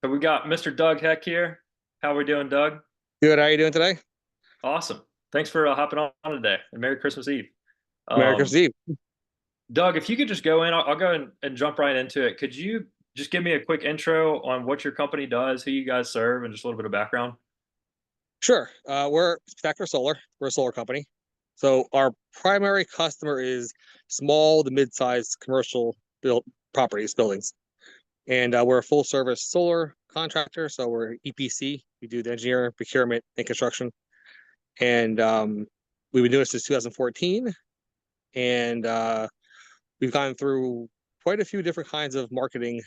So we got Mr. Doug Heck here. How we doing, Doug? Good. How are you doing today? Awesome. Thanks for hopping on today, and Merry Christmas Eve. Merry Christmas Um, Eve. Doug, if you could just go in, I'll go and jump right into it. Could you just give me a quick intro on what your company does, who you guys serve, and just a little bit of background? Sure. We're Spectre Solar. We're a solar company. So our primary customer is small to mid-sized commercial built properties, buildings. And we're a full service solar contractor. So we're EPC. We do the engineering, procurement, and construction. And we've been doing this since 2014. And we've gone through quite a few different kinds of marketing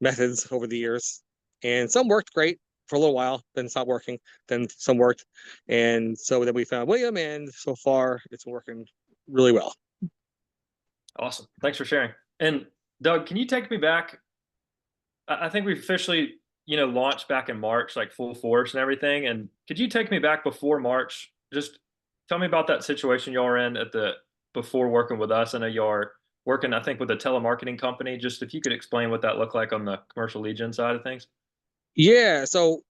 methods over the years, and some worked great for a little while, then stopped working. Then some worked, and so then we found William, and so far it's working really well. Awesome. Thanks for sharing. And Doug, can you take me back? I think we officially, launched back in March, like full force and everything. And could you take me back before March? Just tell me about that situation y'all were in at the before working with us. I know y'all are working, I think, with a telemarketing company. Just if you could explain what that looked like on the commercial lead gen side of things. Yeah, so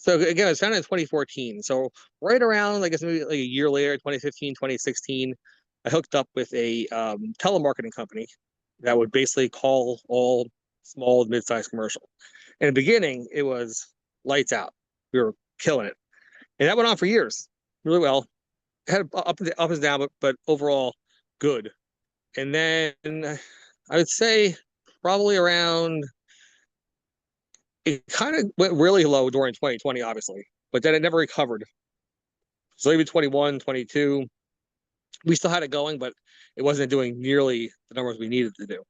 again, it was founded in 2014. So right around, I guess maybe like a year later, 2015, 2016, I hooked up with a telemarketing company that would basically call all small, mid-sized commercial. In the beginning, it was lights out. We were killing it. And that went on for years, really well. It had up and down, but overall good. And then I would say probably around, it kind of went really low during 2020, obviously, but then it never recovered. So even 21, 22, we still had it going, but it wasn't doing nearly the numbers we needed to do.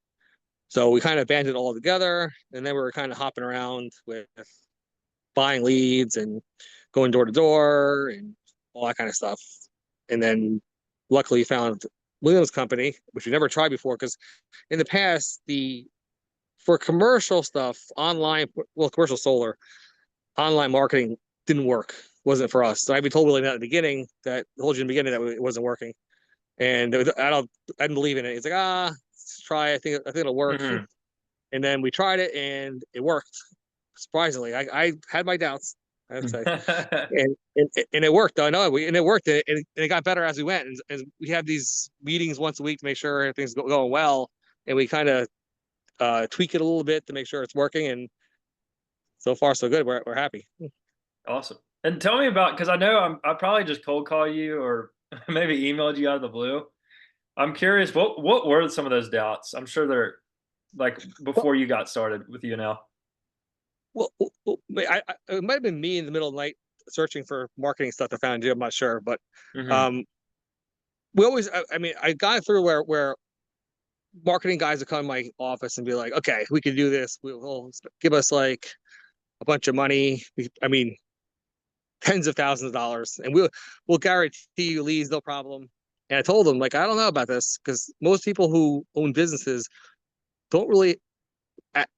So we kind of abandoned it all together. And then we were kind of hopping around with buying leads and going door to door and all that kind of stuff. And then luckily found Williams Company, which we never tried before, because in the past, the for commercial stuff, online, well, commercial solar, online marketing didn't work. Wasn't for us. So I told William that at the beginning, that told you in the beginning that it wasn't working. And I didn't believe in it. He's like, let's try. I think it'll work. Hmm. And then we tried it and it worked. Surprisingly, I had my doubts, I have to say, and it worked. I know, and it worked, and it got better as we went. And we have these meetings once a week to make sure everything's going well, and we kind of tweak it a little bit to make sure it's working. And so far, so good. We're happy. Awesome. And tell me about, because I know I probably just cold call you or maybe emailed you out of the blue. I'm curious, what were some of those doubts? I'm sure they're like Well, before you got started with you now. it might have been me in the middle of the night searching for marketing stuff to found you. I'm not sure, but Hmm. um, we always. I mean, I got through where marketing guys would come in my office and be like, "Okay, we can do this. We'll give us like a bunch of money. I mean, tens of thousands of dollars, and we'll guarantee you leads, no problem." And I told them like, I don't know about this because most people who own businesses don't really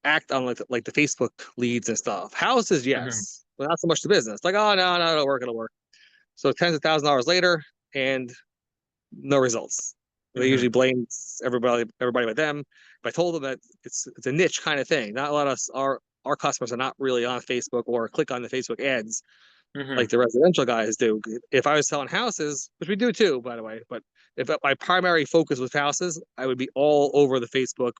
act on like the Facebook leads and stuff. Houses, Hmm. yes, but not so much the business. Like, oh no, no, it'll work. So tens of thousands of dollars later, and no results. They usually Hmm. blame everybody but them. But I told them that it's a niche kind of thing. Not a lot of our customers are not really on Facebook or click on the Facebook ads like Hmm. the residential guys do. If I was selling houses, which we do too, by the way, but if my primary focus was houses, I would be all over the Facebook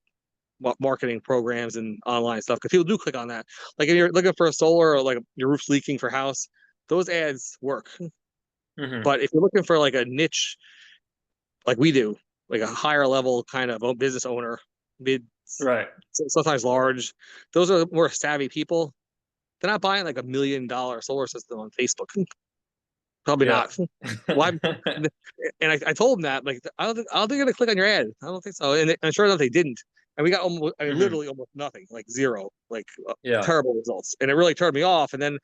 marketing programs and online stuff because people do click on that. Like if you're looking for a solar or like your roof's leaking for a house, those ads work. Hmm. But if you're looking for like a niche, like we do, like a higher level kind of business owner, mid, Right. sometimes large, those are more savvy people. They're not buying like $1 million solar system on Facebook. Probably Yeah. not. Why? And I told them that like I don't think they're gonna click on your ad. I don't think so. And sure enough, they didn't. And we got almost, I mean, Hmm. literally almost nothing, like zero, like Yeah. terrible results. And it really turned me off. And then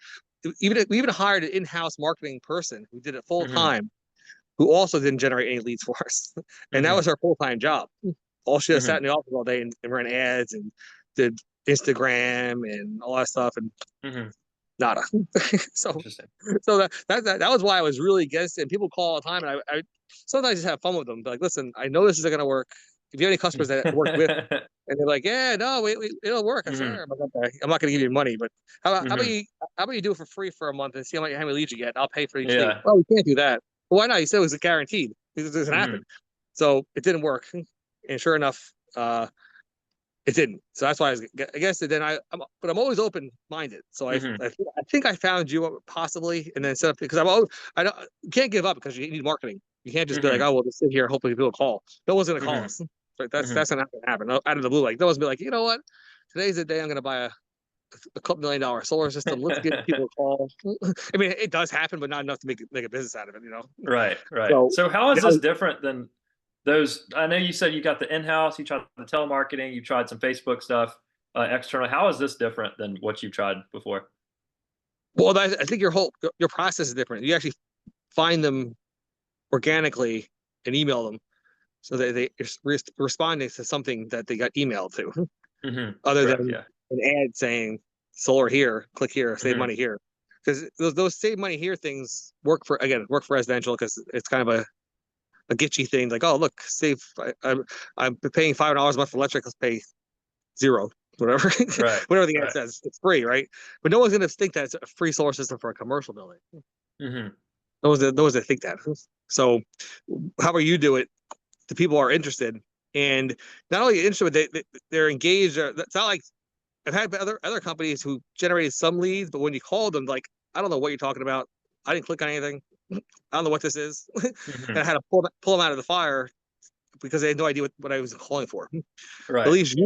we even hired an in-house marketing person who did it full Hmm. time, who also didn't generate any leads for us. And that Hmm. was her full-time job. All she just sat Hmm. in the office all day and ran ads and did Instagram and all that stuff. And Hmm. nada. so Interesting. that was why I was really against it. And people call all the time, and I sometimes just have fun with them. But like, listen, I know this isn't going to work. If you have any customers that work with And they're like, yeah, no, it'll work. I Hmm. swear. I'm like, okay, I'm not going to give you money, but how about Hmm. you do it for free for a month and see how many leads you get? I'll pay for each lead. Yeah. Well, we can't do that. Well, why not? You said it was guaranteed. This doesn't happen. Hmm. So it didn't work. And sure enough, it didn't. So that's why I guess then but I'm always open minded. So Hmm. I think I found you possibly, and then set up because I don't you can't give up because you need marketing. You can't just be like, Hmm. oh, we'll just sit here, hopefully people will call. No one's gonna call Hmm. us. But Hmm. that's not gonna happen out of the blue. Like no one's be like, you know what? Today's the day I'm gonna buy a couple $1 million solar system. Let's give people a call. I mean, it does happen, but not enough to make a business out of it. Right, right. So So how is now, this different than those? I know you said you got the in-house, you tried the telemarketing, you tried some Facebook stuff, external. How is this different than what you've tried before? well, I think your process is different. You actually find them organically and email them so that they responding to something that they got emailed to, Hmm. other Correct. than Yeah. an ad saying solar here, click here, save Hmm. money here. Because those save money here things work for residential because it's kind of a gitchy thing. Like, oh look, save I'm paying $5 a month for electric, let's pay zero, whatever Right. whatever the ad Right. says, it's free, right? But no one's gonna think that it's a free solar system for a commercial building. Hmm. No one's gonna think that. So however you do it, the people are interested, and not only interested, they're engaged. It's not like I've had other companies who generated some leads, but when you call them, like, I don't know what you're talking about. I didn't click on anything. I don't know what this is, and Hmm. I had to pull them out of the fire because they had no idea what I was calling for. At Right. least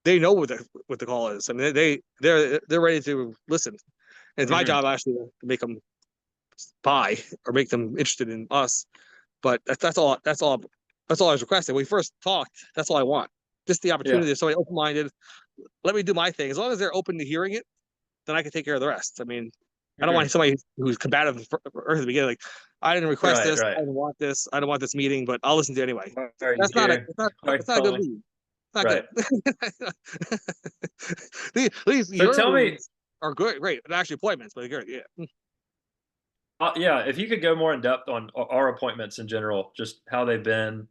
they know what the call is. I mean, they're ready to listen. And it's my Hmm. job actually to make them buy or make them interested in us. But that's all I was requesting. When we first talked, that's all I want. Just the Yeah. opportunity of somebody open minded. Let me do my thing. As long as they're open to hearing it, then I can take care of the rest. I mean, I don't want Hmm. somebody who's combative at the beginning. Like, I didn't request Right. this. Right. I didn't want this. I don't want this meeting, but I'll listen to it anyway. Why are you That's not a here? it's not Why are you it's not a good calling? lead. It's not good. Right. These So your tell me, leads are good, great. They're actually appointments, but they're good. Yeah. yeah, if you could go more in depth on our appointments in general, just how they've been,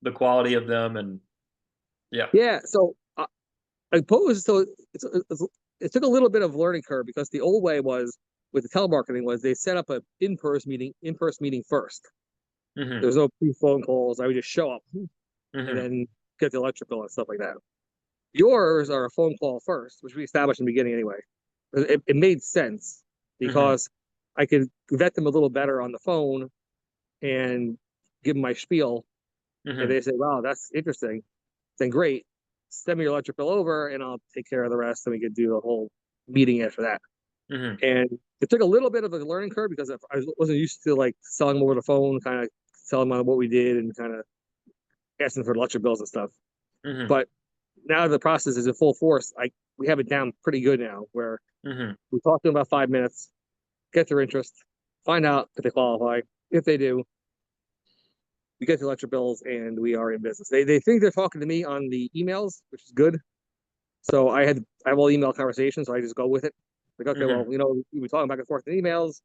the quality of them, and yeah. Yeah. So I suppose so. It took a little bit of learning curve because the old way was with the telemarketing was they set up a in-person meeting first. There Hmm. was no pre-phone calls. I would just show up and Hmm. then get the electrical and stuff like that. Yours are a phone call first, which we established in the beginning anyway. It made sense Hmm. because I could vet them a little better on the phone and give them my spiel. And Hmm. they say, wow, that's interesting. Then great. Send me your electric bill over and I'll take care of the rest. And we could do the whole meeting after that. Hmm. And it took a little bit of a learning curve because I wasn't used to like selling them over the phone, kind of telling them what we did and kind of asking for electric bills and stuff. Hmm. But now the process is in full force. We have it down pretty good now where Hmm. we talk to them about 5 minutes, get their interest, find out if they qualify. If they do, we get the electric bills and we are in business. They think they're talking to me on the emails, which is good. So I have all email conversations, so I just go with it. Like, okay, well, Hmm. we were talking back and forth in emails.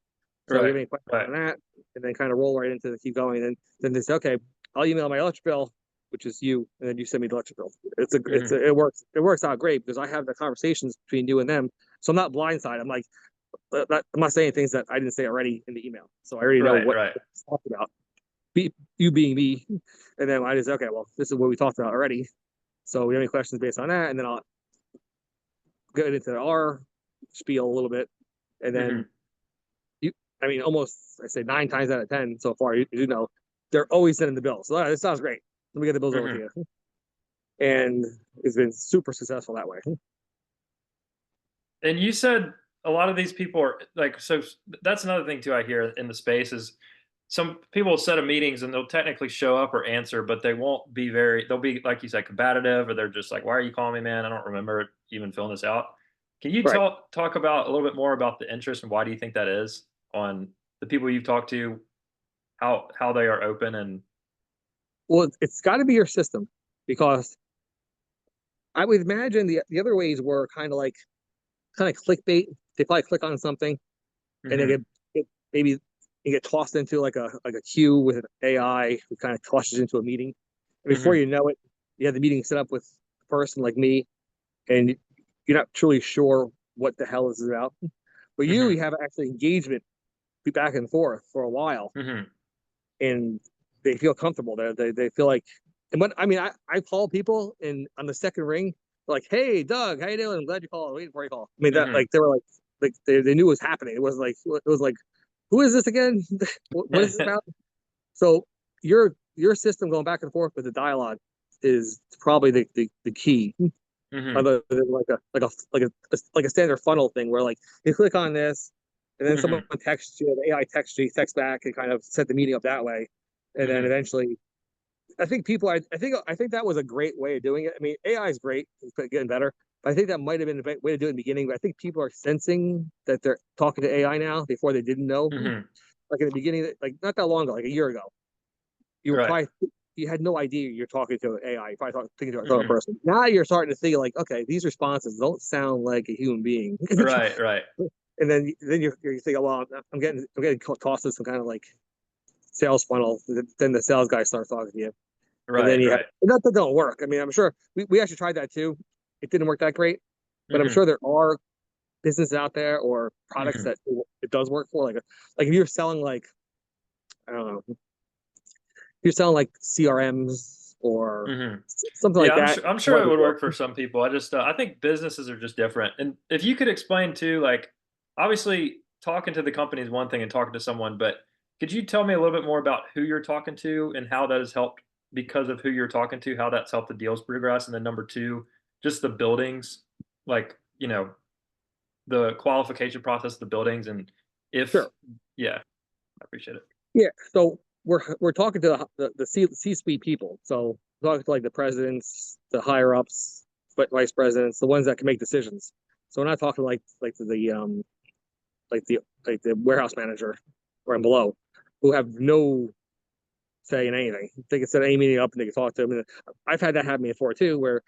So you have Right. any questions Right. on that? And then kind of roll right into the keep going. And then they say, okay, I'll email my electric bill, which is you, and then you send me the electric bill. Hmm. It works out great because I have the conversations between you and them. So I'm not blindsided. I'm like, I'm not saying things that I didn't say already in the email. So I already know Right. what Right. it's talked about. You being me, and then I just okay, well, this is what we talked about already. So we have any questions based on that, and then I'll get into our spiel a little bit, and then Hmm. you, I mean, almost I say 9 times out of 10 so far, they're always sending the bills. So this sounds great. Let me get the bills over to Hmm. you, and it's been super successful that way. And you said a lot of these people are like, that's another thing too I hear in the space is some people will set up meetings and they'll technically show up or answer, but they won't be they'll be, like you said, combative, or they're just like, why are you calling me, man? I don't remember even filling this out. Can you Right. talk about a little bit more about the interest and why do you think that is on the people you've talked to, how they are open and Well, it's got to be your system because I would imagine the other ways were kind of clickbait. They probably click on something and they Mhm. get maybe you get tossed into like a queue with an AI who kind of tosses into a meeting. And before Mhm. you know it, you have the meeting set up with person like me, and you're not truly sure what the hell this is about. But you Hmm. have actually engagement be back and forth for a while, Hmm. and they feel comfortable. They feel like, and what I mean, I call people in on the second ring, like, hey, Doug, how you doing? I'm glad you called. Waiting for you call. I mean, that Hmm. like they were like they knew it was happening. It was like, who is this again? What is this about? So your system going back and forth with the dialogue is probably the key. Hmm. Other than like a standard funnel thing where like you click on this, and then someone Hmm. texts you, the AI texts you, text back, and kind of set the meeting up that way, and then Hmm. eventually, I think that was a great way of doing it. I mean, AI is great, it's getting better, but I think that might have been a way to do it in the beginning. But I think people are sensing that they're talking to AI now before they didn't know. Hmm. Like in the beginning, like not that long ago, like a year ago, you were Right. probably you had no idea you're talking to AI. You're probably thinking to a Hmm. person. Now you're starting to think like, okay, these responses don't sound like a human being. Right. Right. And then you're thinking, well, I'm getting tossed to some kind of like sales funnel. Then the sales guy starts talking to you, and then Right. you have Right. not that don't work. I mean, I'm sure we actually tried that too. It didn't work that great, but I'm Hmm. sure there are businesses out there or products Hmm. that it does work for. Like if you're selling like I don't know, if you're selling like CRMs or Hmm. something like Yeah, that. I'm sure Might it be would good. work for some people. I think businesses are just different. And if you could explain too, like obviously talking to the company is one thing and talking to someone, but could you tell me a little bit more about who you're talking to and how that has helped because of who you're talking to, how that's helped the deals progress? And then number two, just the buildings, like, the qualification process of the buildings and if Sure. yeah, I appreciate it. Yeah. So we're talking to the C suite people. So we're talking to like the presidents, the higher ups, but vice presidents, the ones that can make decisions. So we're not talking like like the like the warehouse manager or below, who have no say in anything. They can set any meeting up and they can talk to them. And I've had that happen before too, where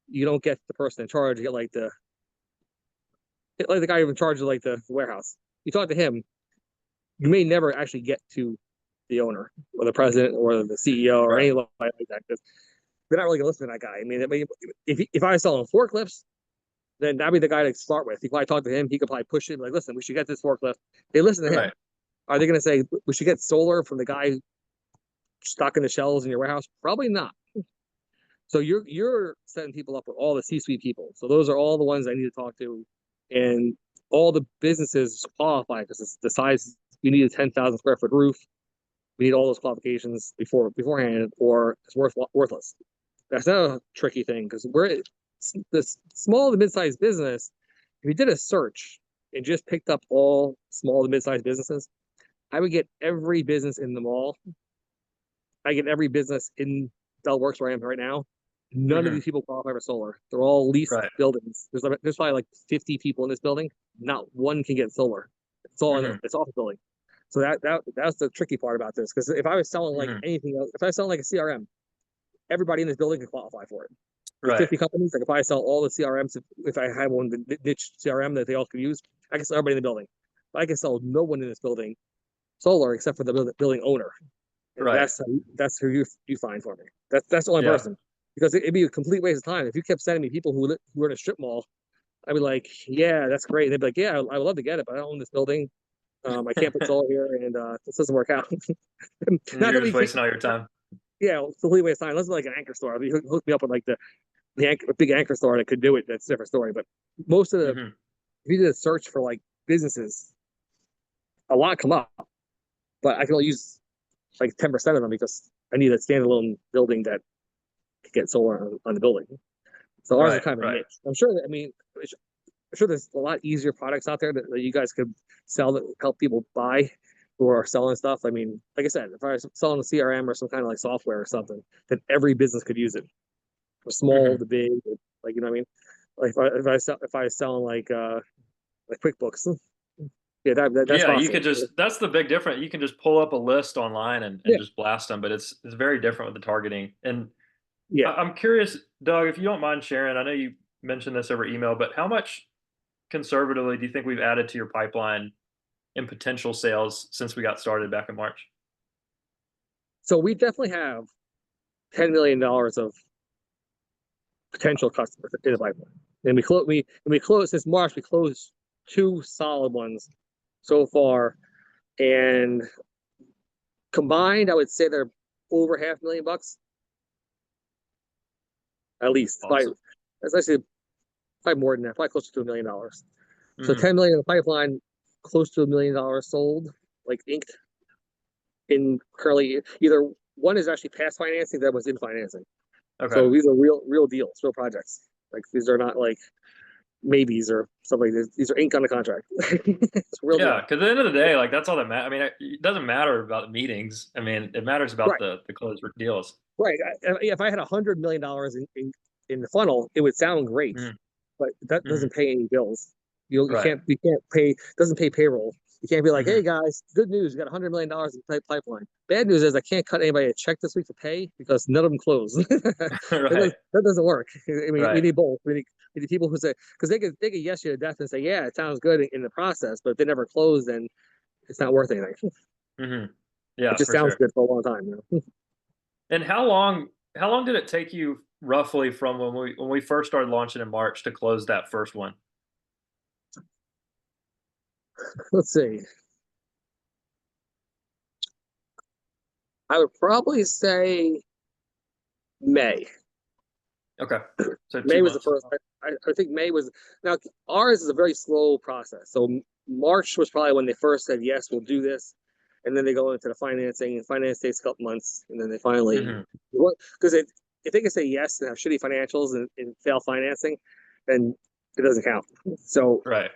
you don't get the person in charge. You get like the guy in charge of like the warehouse. You talk to him, you may never actually get to the owner or the president or the CEO or Right. anyone like that because they're not really gonna listen to that guy. I mean, if I was selling forklifts, then that'd be the guy to start with. If I talk to him, he could probably push it like, listen, we should get this forklift. They listen to him. Right. Are they going to say we should get solar from the guy stocking the shelves in your warehouse? Probably not. So you're setting people up with all the C-suite people. So those are all the ones I need to talk to, and all the businesses qualify because it's the size. We need a 10,000 square foot roof. We need all those qualifications beforehand, or it's worthless. That's not a tricky thing because we're this small to mid-sized business. If you did a search and just picked up all small to mid-sized businesses, I would get every business in the mall. I get every business in Del Works where I am right now. None of Hmm. these people qualify for solar. They're all leased Right. buildings. There's probably like 50 people in this building. Not one can get solar. Hmm. It's all the building. So that's the tricky part about this. Because if I was selling like Hmm. anything else, if I was selling like a CRM, everybody in this building can qualify for it. There's Right. 50 companies. Like if I sell all the CRMs, if I had one niche CRM that they all could use, I can sell everybody in the building. But I can sell no one in this building solar except for the building owner, and Right. that's who you find for me. That's the only Yeah. person because it'd be a complete waste of time if you kept sending me people who are in a strip mall. I'd be like, yeah, that's great. And they'd be like, yeah, I would love to get it, but I don't own this building. I can't put solar here, and this doesn't work out. And Not that you're we just can't. wasting all your time. Yeah, it's a complete waste of time. Unless it's like an anchor store. If you hook me up with like a big anchor store that could do it, that's a different story. But most of the if Hmm. you did a search for like businesses, a lot come up, but I can only use like 10% of them because I need a standalone building that could get solar on the building. So ours is Right. kind of a Right. niche. I'm sure that I mean, I'm sure there's a lot easier products out there that you guys could sell that help people buy who are selling stuff. I mean, like I said, if I was selling a CRM or some kind of like software or something, then every business could use it, from small Hmm. to big. Like you know what I mean? Like if I was selling like QuickBooks, yeah, that's Yeah, you possible. could just that's the big difference. You can just pull up a list online and Yeah, just blast them, but it's very different with the targeting. And yeah. I'm curious, Doug, if you don't mind sharing, I know you mentioned this over email, but how much conservatively do you think we've added to your pipeline in potential sales since we got started back in March? So we definitely have $10 million of potential customers in the pipeline. And we closed since March. We closed two solid ones so far, and combined, I would say they're over $500,000 at least. Awesome. As I said, probably more than that, probably close to $1 million. So Hmm. 10 million in the pipeline, close to $1 million sold, like inked in currently. Either one is actually past financing, that was in financing. Okay. So these are real deals, real projects. Like these are not like maybes or something like this. These are ink on the contract. It's a real Yeah, deal. because at the end of the day, like that's all that matters. I mean, it doesn't matter about the meetings. I mean, it matters about Right, the closed deals. right. If I had $100 million in the funnel, it would sound great, Hmm. but that Hmm. doesn't pay any bills. Right. You can't pay, doesn't pay payroll. You can't be like, Hmm. hey guys, good news, you got $100 million in pipeline. Bad news is I can't cut anybody a check this week to pay because none of them close. Right. That doesn't work. I mean, we Right. need both. We need people who say, because they could yes you to death and say, yeah, it sounds good in the process, but if they never close, then it's not worth anything. Hmm. It Yeah, just for sounds sure. good for a long time. And how long did it take you roughly from when we first started launching in March to close that first one? Let's see. I would probably say May. Okay. So two May was the months. first. I think May was now ours is a very slow process. So March was probably when they first said yes, we'll do this, and then they go into the financing, and finance takes a couple months, and then they finally Hmm. because if they can say yes and have shitty financials and fail financing, then it doesn't count. So Right.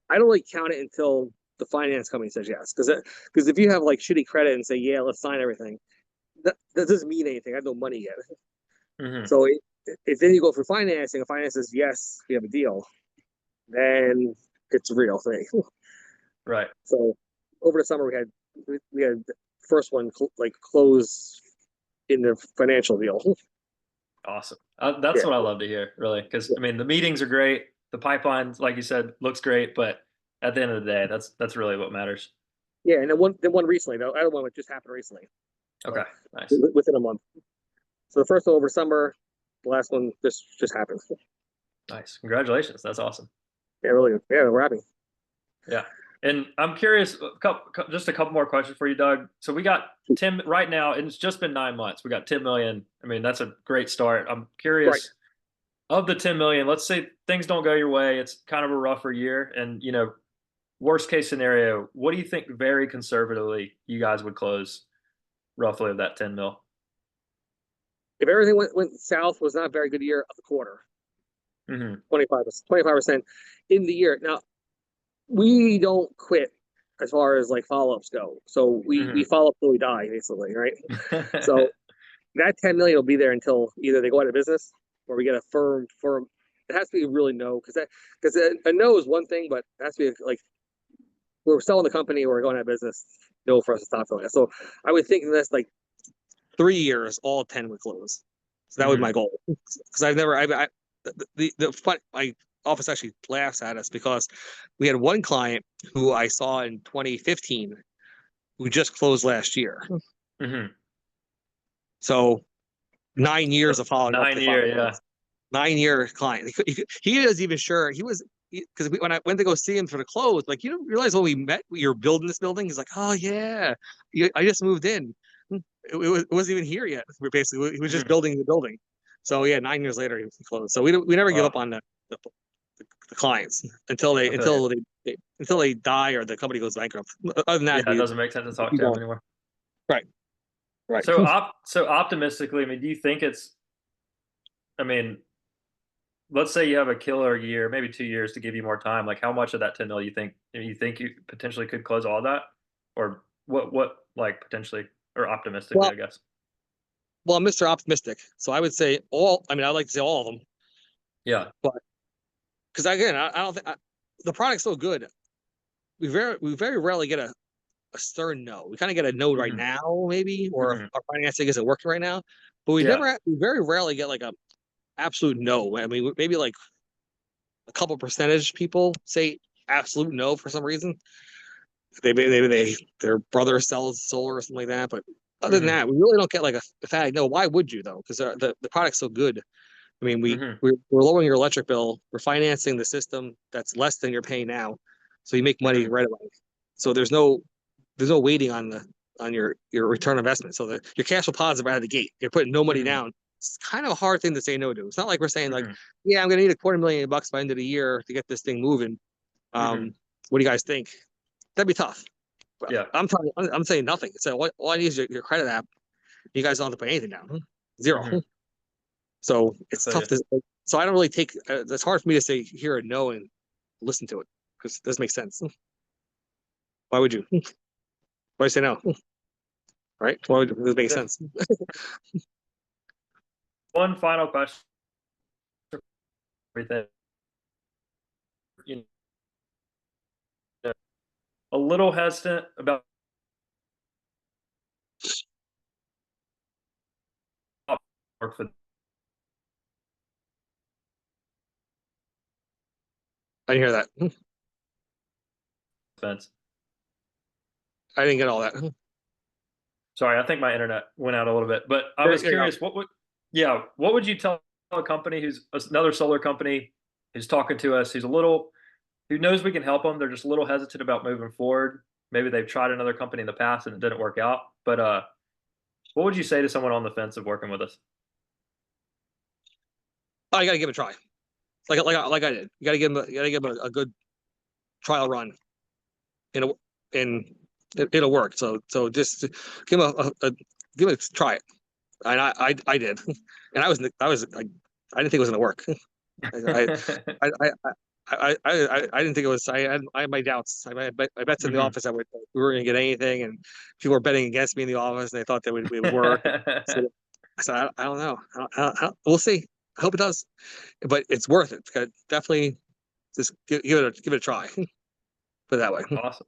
I don't really count it until the finance company says yes, because if you have like shitty credit and say yeah, let's sign everything, that doesn't mean anything. I have no money yet. Hmm. So if then you go for financing, and finance says yes, we have a deal, then it's a real thing. Right. So over the summer we had the first one like close in the financial deal. Awesome. That's Yeah, what I love to hear, really, because yeah, I mean the meetings are great, the pipeline, like you said, looks great, but at the end of the day, that's really what matters. yeah. And then one recently, though, other one just happened recently, Okay. like Nice. within a month. So the first one over summer, the last one just happened. Nice. Congratulations. That's awesome. Yeah, really. Yeah, we're happy. Yeah. And I'm curious, just a couple more questions for you, Doug. So we got 10 right now, and it's just been 9 months. We got 10 million. I mean, that's a great start. I'm Right. curious of the 10 million, let's say things don't go your way. It's kind of a rougher year. And, worst case scenario, what do you think very conservatively you guys would close roughly of that 10 mil? If everything went south, was not a very good year of the quarter. Hmm. 25% in the year. Now we don't quit as far as like follow-ups go. So we Hmm. follow up till we die, basically, right? So that 10 million will be there until either they go out of business or we get a firm. It has to be really no, because a no is one thing, but it has to be like we're selling the company or we're going out of business. No for us to stop selling it. So I would think in this like 3 years, all 10 would close. So that was my Hmm. goal. Because I've never the fun my office actually laughs at us because we had one client who I saw in 2015 who just closed last year. Hmm. So 9 years of following up 9 year, yeah. 9 year client. He was even sure he was because when I went to go see him for the close, like you don't realize when we met, you're building this building. He's like, oh yeah, I just moved in. It wasn't even here yet. We're basically he was just Hmm. building the building. So yeah, 9 years later he closed. So we never give up Wow. on the clients until I feel you. until they die or the company goes bankrupt. Other than Yeah, that, it we doesn't make sense to talk keep to them going. anymore. Right, right. So optimistically, I mean, do you think I mean, let's say you have a killer year, maybe 2 years to give you more time. Like, how much of that 10 mil you think you potentially could close all that, or what like potentially or optimistically, Well, I guess. I'm Mr. Optimistic, so I would say all. I mean, I like to say all of them, Yeah. but because again, I don't think the product's so good. We very rarely get a stern no. We kind of get a no right Hmm. now, maybe, or Hmm. our financing isn't working right now. But Yeah. we very rarely get like a absolute no. I mean, maybe like a couple percentage people say absolute no for some reason. Maybe their brother sells solar or something like that. But other than Hmm. that, we really don't get like a fact. No, why would you though? Because the product's so good I mean, Hmm. we're lowering your electric bill. We're financing the system that's less than you're paying now, so you make money Hmm. right away. So there's no waiting on your return on investment. So your cash flow positive out of the gate. You're putting no money Hmm. down. It's kind of a hard thing to say no to. It's not like we're saying like, Hmm. yeah, I'm gonna need $250,000 by the end of the year to get this thing moving. Hmm. What do you guys think? That'd be tough. But Yeah. I'm saying nothing. So all I need is your credit app. You guys don't have to put anything down. Zero. Hmm. So I it's feel tough you. to. So I don't really take. It's hard for me to say hear a no and listen to it because it doesn't make sense. Why would you? Why say no? Right? Why would it doesn't make Def- sense? One final question. For everything. You know, a little hesitant about work for I didn't hear that. defense. I didn't get all that. Sorry, I think my internet went out a little bit, but I There, was there you go. curious. Yeah, what would you tell a company who's another solar company who's talking to us, who knows we can help them? They're just a little hesitant about moving forward. Maybe they've tried another company in the past and it didn't work out. But what would you say to someone on the fence of working with us? Oh, you got to give it a try. Like I did. You got to give them a good trial run. In a, and it'll work. So just give them give it a try it. And I did, and I didn't think it was gonna work. I I I I didn't think it was. I had my doubts. I bets in the Hmm. office that we weren't gonna get anything, and people were betting against me in the office, and they thought that we would work. So I said, I don't know. We'll see. I hope it does, but it's worth it. Definitely just give it a try. Put it that way. Awesome.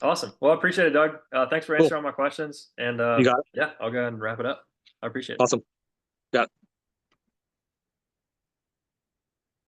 Awesome. Well, I appreciate it, Doug. Thanks for Cool. answering all my questions. And You got it. yeah, I'll go ahead and wrap it up. I appreciate it. Awesome. Got it.